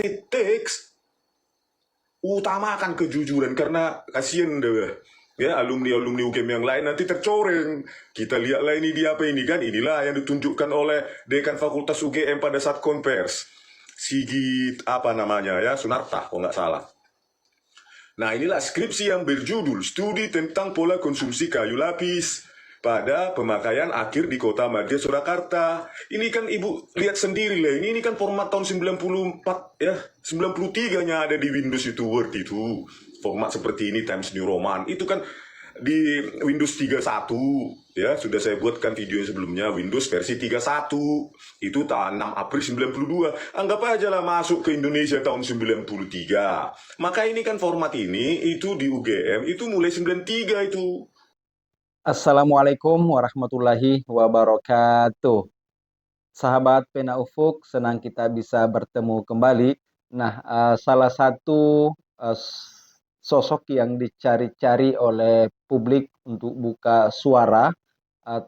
it takes. Utamakan kejujuran, karena kasihan deh ya alumni-alumni UGM yang lain nanti tercoreng. Kita lihatlah ini dia apa ini kan, inilah yang ditunjukkan oleh Dekan Fakultas UGM pada saat konvers, Sigit apa namanya ya, Sunarta kalau nggak salah. Nah, inilah skripsi yang berjudul Studi tentang Pola Konsumsi Kayu Lapis pada pemakaian akhir di Kota Madya Surakarta. Ini kan Ibu lihat sendiri lah, ini kan format tahun 94 ya, 93-nya ada di Windows itu, Word itu. Format seperti ini, Times New Roman. Itu kan di Windows 31 ya, sudah saya buatkan video sebelumnya, Windows versi 31. Itu tahun 6 April 92. Anggap aja lah masuk ke Indonesia tahun 93. Maka ini kan format ini itu di UGM itu mulai 93 itu. Assalamualaikum warahmatullahi wabarakatuh. Sahabat Pena Ufuk, senang kita bisa bertemu kembali. Nah, salah satu sosok yang dicari-cari oleh publik untuk buka suara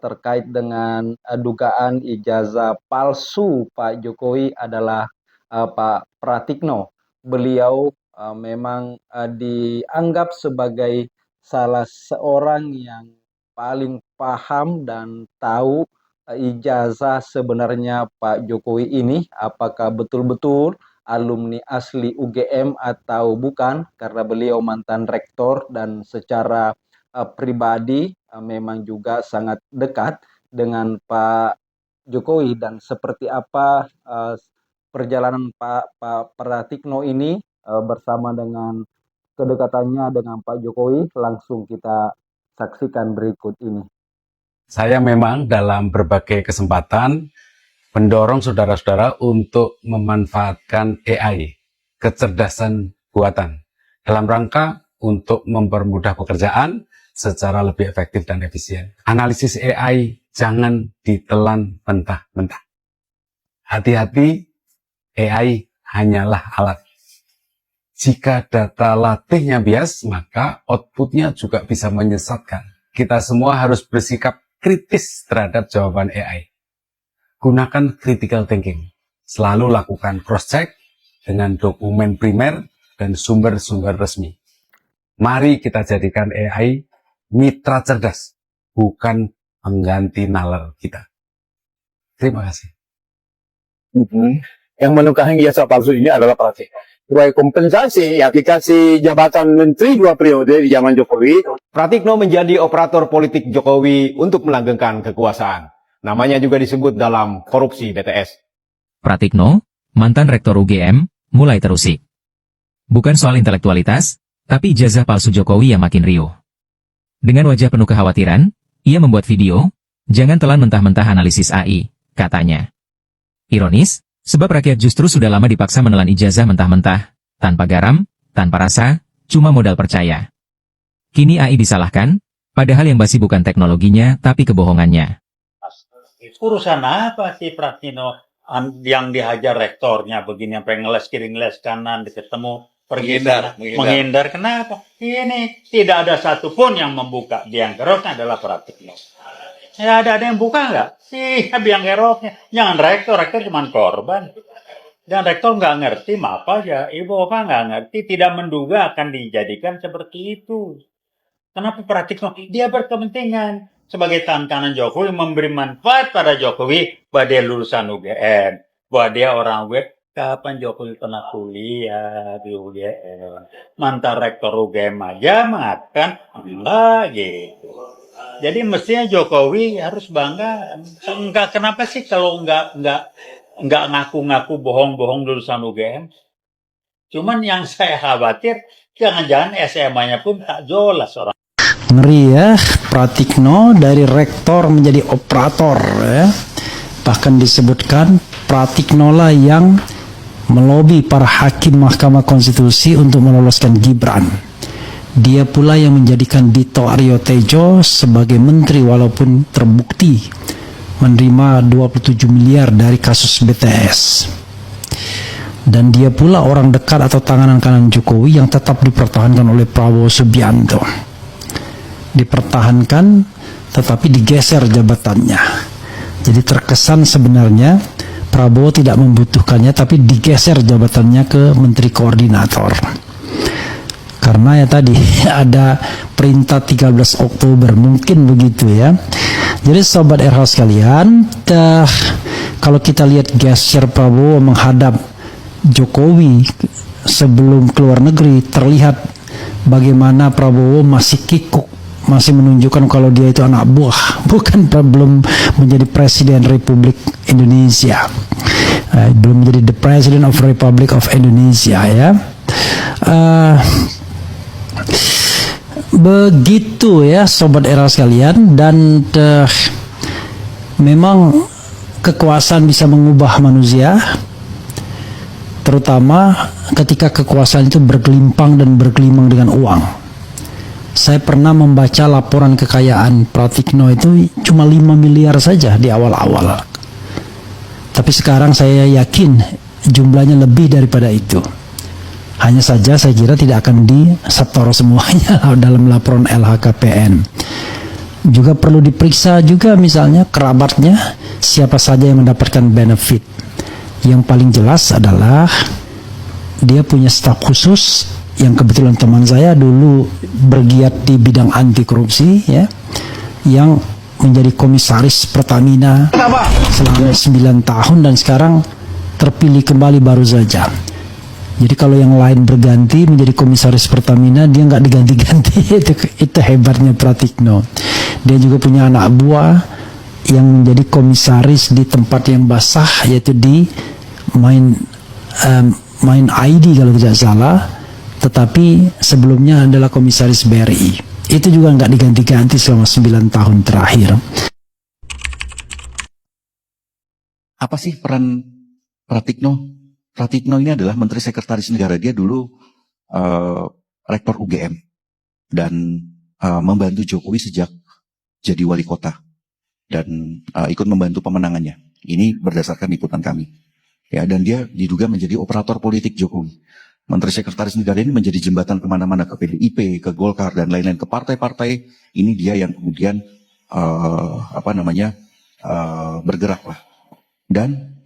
terkait dengan dugaan ijazah palsu Pak Jokowi adalah Pak Pratikno. Beliau memang dianggap sebagai salah seorang yang paling paham dan tahu ijazah sebenarnya Pak Jokowi ini, apakah betul-betul alumni asli UGM atau bukan, karena beliau mantan rektor dan secara pribadi memang juga sangat dekat dengan Pak Jokowi. Dan seperti apa perjalanan Pak Pratikno ini bersama dengan kedekatannya dengan Pak Jokowi, langsung kita saksikan berikut ini. Saya memang dalam berbagai kesempatan mendorong saudara-saudara untuk memanfaatkan AI, kecerdasan buatan, dalam rangka untuk mempermudah pekerjaan secara lebih efektif dan efisien. Analisis AI jangan ditelan mentah-mentah. Hati-hati, AI hanyalah alat. Jika data latihnya bias, maka outputnya juga bisa menyesatkan. Kita semua harus bersikap kritis terhadap jawaban AI. Gunakan critical thinking. Selalu lakukan cross-check dengan dokumen primer dan sumber-sumber resmi. Mari kita jadikan AI mitra cerdas, bukan pengganti nalar kita. Terima kasih. Yang menukar ijazah palsu ini adalah Pratikno. Sebagai kompensasi yang dikasih jabatan menteri 2 periode di zaman Jokowi. Pratikno menjadi operator politik Jokowi untuk melanggengkan kekuasaan. Namanya juga disebut dalam korupsi BTS. Pratikno, mantan rektor UGM, mulai terusik. Bukan soal intelektualitas, tapi ijazah palsu Jokowi yang makin riuh. Dengan wajah penuh kekhawatiran, ia membuat video, "Jangan telan mentah-mentah analisis AI," katanya. Ironis, sebab rakyat justru sudah lama dipaksa menelan ijazah mentah-mentah, tanpa garam, tanpa rasa, cuma modal percaya. Kini AI disalahkan, padahal yang basi bukan teknologinya, tapi kebohongannya. Urusan apa sih Pratikno yang dihajar rektornya begini, sampai ngeles kiri ngeles kanan, ketemu pergi menghindar. Kenapa? Ini tidak ada satupun yang membuka biang keroknya adalah Pratikno. Ya ada yang buka nggak? Biang keroknya. Jangan rektor cuma korban. Dan rektor nggak ngerti, maaf aja, Ibu Bapak nggak ngerti, tidak menduga akan dijadikan seperti itu. Kenapa Pratikno? Dia berkepentingan sebagai tangan kanan Jokowi, memberi manfaat pada Jokowi, bahwa dia lulusan UGM, bahwa dia orang UGM. Kapan Jokowi pernah kuliah di UGM? Mantan rektor UGM aja makan enggak gitu. Jadi mestinya Jokowi harus bangga. Enggak, kenapa sih kalau enggak ngaku-ngaku bohong-bohong lulusan UGM? Cuman yang saya khawatir, jangan-jangan SMA-nya pun tak jelas orang. Ngeri ya, Pratikno dari rektor menjadi operator ya. Bahkan disebutkan Pratikno lah yang melobi para hakim Mahkamah Konstitusi untuk meloloskan Gibran. Dia pula yang menjadikan Dito Aryo Tejo sebagai menteri walaupun terbukti menerima 27 miliar dari kasus BTS. Dan dia pula orang dekat atau tangan kanan Jokowi yang tetap dipertahankan oleh Prabowo Subianto. Dipertahankan tetapi digeser jabatannya. Jadi terkesan sebenarnya Prabowo tidak membutuhkannya, tapi digeser jabatannya ke Menteri Koordinator. Karena ya tadi ada perintah 13 Oktober, mungkin begitu ya. Jadi Sobat RH sekalian, kalau kita lihat gesture Prabowo menghadap Jokowi sebelum keluar negeri, terlihat bagaimana Prabowo masih kikuk, masih menunjukkan kalau dia itu anak buah, bukan belum menjadi Presiden Republik Indonesia, belum menjadi the President of Republic of Indonesia ya. Begitu ya Sobat Era sekalian, dan memang kekuasaan bisa mengubah manusia, terutama ketika kekuasaan itu bergelimpang dan bergelimang dengan uang. Saya pernah membaca laporan kekayaan Pratikno itu cuma 5 miliar saja di awal-awal. Tapi sekarang saya yakin jumlahnya lebih daripada itu. Hanya saja saya kira tidak akan disetor semuanya dalam laporan LHKPN. Juga perlu diperiksa juga misalnya kerabatnya, siapa saja yang mendapatkan benefit. Yang paling jelas adalah dia punya staf khusus yang kebetulan teman saya dulu bergiat di bidang anti korupsi ya, yang menjadi komisaris Pertamina selama 9 tahun dan sekarang terpilih kembali baru saja. Jadi kalau yang lain berganti menjadi komisaris Pertamina, dia nggak diganti-ganti. Itu hebatnya Pratikno. Dia juga punya anak buah yang menjadi komisaris di tempat yang basah, yaitu di Main ID kalau tidak salah. Tetapi sebelumnya adalah komisaris BRI. Itu juga nggak diganti-ganti selama 9 tahun terakhir. Apa sih peran Pratikno? Pratikno ini adalah Menteri Sekretaris Negara. Dia dulu Rektor UGM dan membantu Jokowi sejak jadi wali kota dan ikut membantu pemenangannya. Ini berdasarkan liputan kami. Ya, dan dia diduga menjadi operator politik Jokowi. Menteri Sekretaris Negara ini menjadi jembatan kemana-mana, ke PDIP, ke Golkar dan lain-lain, ke partai-partai. Ini dia yang kemudian bergerak lah. Dan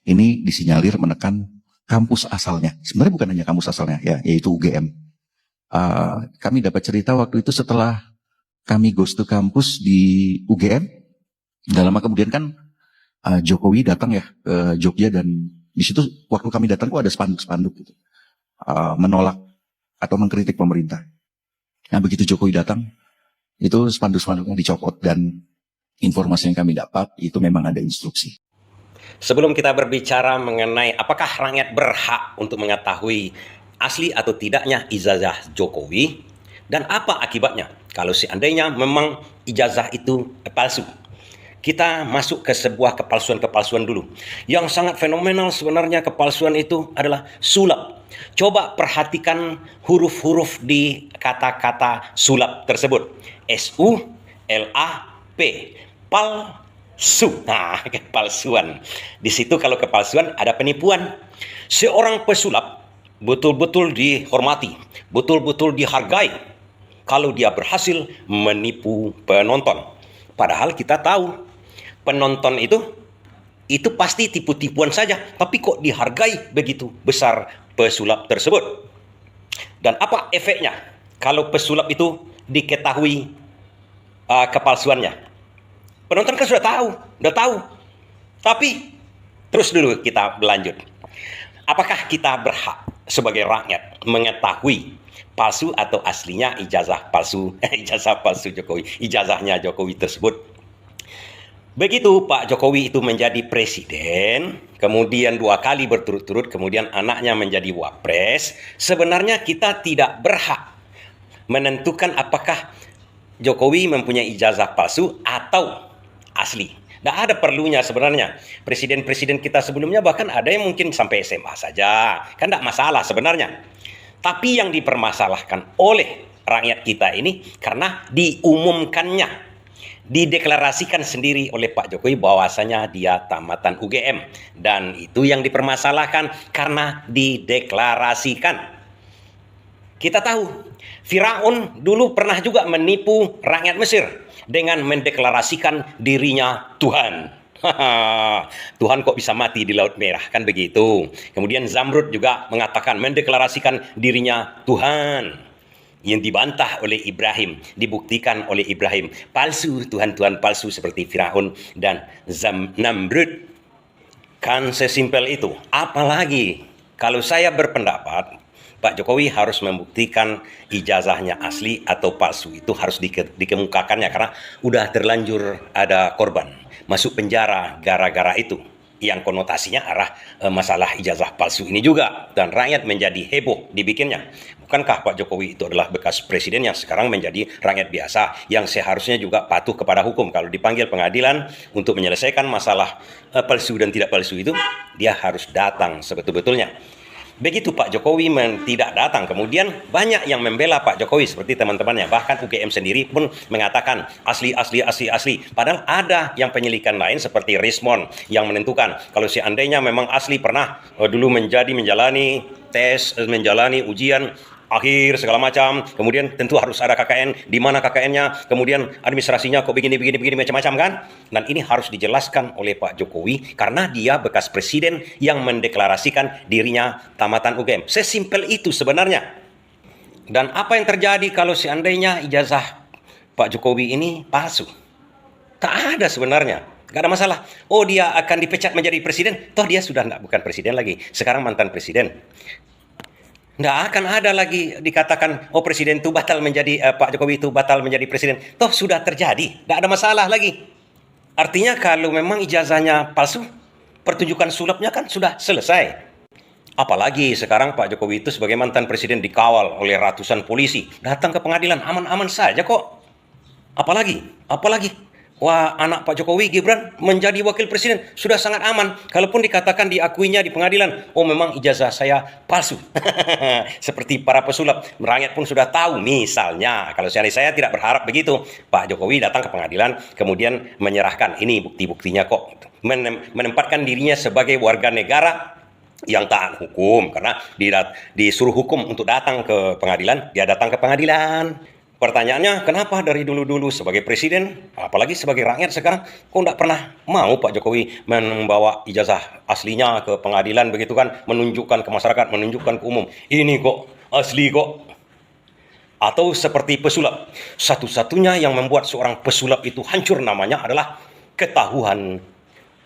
ini disinyalir menekan kampus asalnya. Sebenarnya bukan hanya kampus asalnya, ya, yaitu UGM. Kami dapat cerita waktu itu setelah kami goes to kampus di UGM, gak lama kemudian kan Jokowi datang ya ke Jogja, dan di situ waktu kami datang kok ada spanduk-spanduk gitu, menolak atau mengkritik pemerintah. Nah begitu Jokowi datang, itu spanduk-spanduknya dicopot, dan informasi yang kami dapat itu memang ada instruksi. Sebelum kita berbicara mengenai apakah rakyat berhak untuk mengetahui asli atau tidaknya ijazah Jokowi, dan apa akibatnya kalau seandainya memang ijazah itu palsu, kita masuk ke sebuah kepalsuan-kepalsuan dulu. Yang sangat fenomenal sebenarnya kepalsuan itu adalah sulap. Coba perhatikan huruf-huruf di kata-kata sulap tersebut. S-U-L-A-P. Palsu. Nah, kepalsuan. Di situ kalau kepalsuan ada penipuan. Seorang pesulap betul-betul dihormati, betul-betul dihargai kalau dia berhasil menipu penonton. Padahal kita tahu penonton itu pasti tipu-tipuan saja, tapi kok dihargai begitu besar pesulap tersebut. Dan apa efeknya kalau pesulap itu diketahui kepalsuannya? Penonton kan sudah tahu. Tapi terus dulu kita berlanjut. Apakah kita berhak sebagai rakyat mengetahui palsu atau aslinya ijazah palsu Jokowi, ijazahnya Jokowi tersebut? Begitu Pak Jokowi itu menjadi presiden, kemudian 2 kali berturut-turut, kemudian anaknya menjadi wapres, sebenarnya kita tidak berhak menentukan apakah Jokowi mempunyai ijazah palsu atau asli. Tidak ada perlunya sebenarnya. Presiden-presiden kita sebelumnya bahkan ada yang mungkin sampai SMA saja. Kan tidak masalah sebenarnya. Tapi yang dipermasalahkan oleh rakyat kita ini karena diumumkannya, dideklarasikan sendiri oleh Pak Jokowi bahwasanya dia tamatan UGM. Dan itu yang dipermasalahkan karena dideklarasikan. Kita tahu, Firaun dulu pernah juga menipu rakyat Mesir dengan mendeklarasikan dirinya Tuhan. Tuhan kok bisa mati di Laut Merah, kan begitu. Kemudian Zamrud juga mengatakan, mendeklarasikan dirinya Tuhan, yang dibantah oleh Ibrahim, dibuktikan oleh Ibrahim. Palsu, Tuhan-Tuhan palsu seperti Firaun dan Namrud. Kan sesimpel itu. Apalagi kalau saya berpendapat, Pak Jokowi harus membuktikan ijazahnya asli atau palsu. Itu harus dikemukakannya karena udah terlanjur ada korban masuk penjara gara-gara itu. Yang konotasinya arah masalah ijazah palsu ini juga. Dan rakyat menjadi heboh dibikinnya. Bukankah Pak Jokowi itu adalah bekas presiden yang sekarang menjadi rakyat biasa yang seharusnya juga patuh kepada hukum. Kalau dipanggil pengadilan untuk menyelesaikan masalah palsu dan tidak palsu itu, dia harus datang sebetul-betulnya. Begitu Pak Jokowi tidak datang, kemudian banyak yang membela Pak Jokowi seperti teman-temannya. Bahkan UGM sendiri pun mengatakan asli. Padahal ada yang penyelidikan lain seperti Rismond yang menentukan kalau seandainya memang asli pernah dulu menjalani tes, menjalani ujian akhir segala macam, kemudian tentu harus ada KKN, di mana KKN-nya, kemudian administrasinya kok begini macam-macam kan. Dan ini harus dijelaskan oleh Pak Jokowi karena dia bekas presiden yang mendeklarasikan dirinya tamatan UGM. Sesimpel itu sebenarnya. Dan apa yang terjadi kalau seandainya ijazah Pak Jokowi ini palsu? Tak ada sebenarnya. Gak ada masalah. Oh, dia akan dipecat menjadi presiden. Toh dia sudah bukan presiden lagi. Sekarang mantan presiden. Nggak akan ada lagi dikatakan, oh presiden itu batal menjadi, Pak Jokowi itu batal menjadi presiden. Toh sudah terjadi, nggak ada masalah lagi. Artinya kalau memang ijazahnya palsu, pertunjukan sulapnya kan sudah selesai. Apalagi sekarang Pak Jokowi itu sebagai mantan presiden dikawal oleh ratusan polisi. Datang ke pengadilan, aman-aman saja kok. Apalagi. Wah, anak Pak Jokowi, Gibran, menjadi wakil presiden sudah sangat aman. Kalaupun dikatakan diakuinya di pengadilan, oh memang ijazah saya palsu. Seperti para pesulap, rakyat pun sudah tahu. Misalnya, kalau saya tidak berharap begitu. Pak Jokowi datang ke pengadilan, kemudian menyerahkan, ini bukti-buktinya kok. Menempatkan dirinya sebagai warga negara yang taat hukum. Karena disuruh hukum untuk datang ke pengadilan, dia datang ke pengadilan. Pertanyaannya, kenapa dari dulu-dulu sebagai presiden, apalagi sebagai rakyat sekarang, kok tidak pernah mau Pak Jokowi membawa ijazah aslinya ke pengadilan begitu kan, menunjukkan ke masyarakat, menunjukkan ke umum, ini kok asli kok. Atau seperti pesulap, satu-satunya yang membuat seorang pesulap itu hancur namanya adalah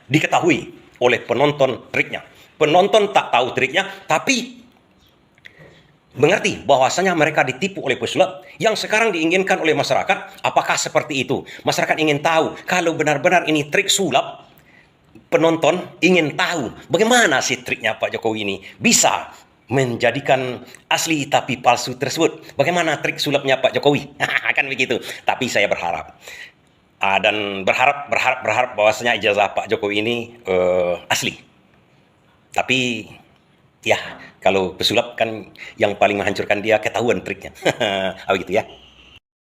diketahui oleh penonton triknya. Penonton tak tahu triknya, tapi mengerti bahwasanya mereka ditipu oleh pesulap yang sekarang diinginkan oleh masyarakat. Apakah seperti itu? Masyarakat ingin tahu kalau benar-benar ini trik sulap. Penonton ingin tahu bagaimana sih triknya Pak Jokowi ini bisa menjadikan asli tapi palsu tersebut. Bagaimana trik sulapnya Pak Jokowi? Kan begitu. Tapi saya berharap dan berharap bahwasanya ijazah Pak Jokowi ini asli. Tapi ya, kalau pesulap kan yang paling menghancurkan dia ketahuan triknya. Begitu ya.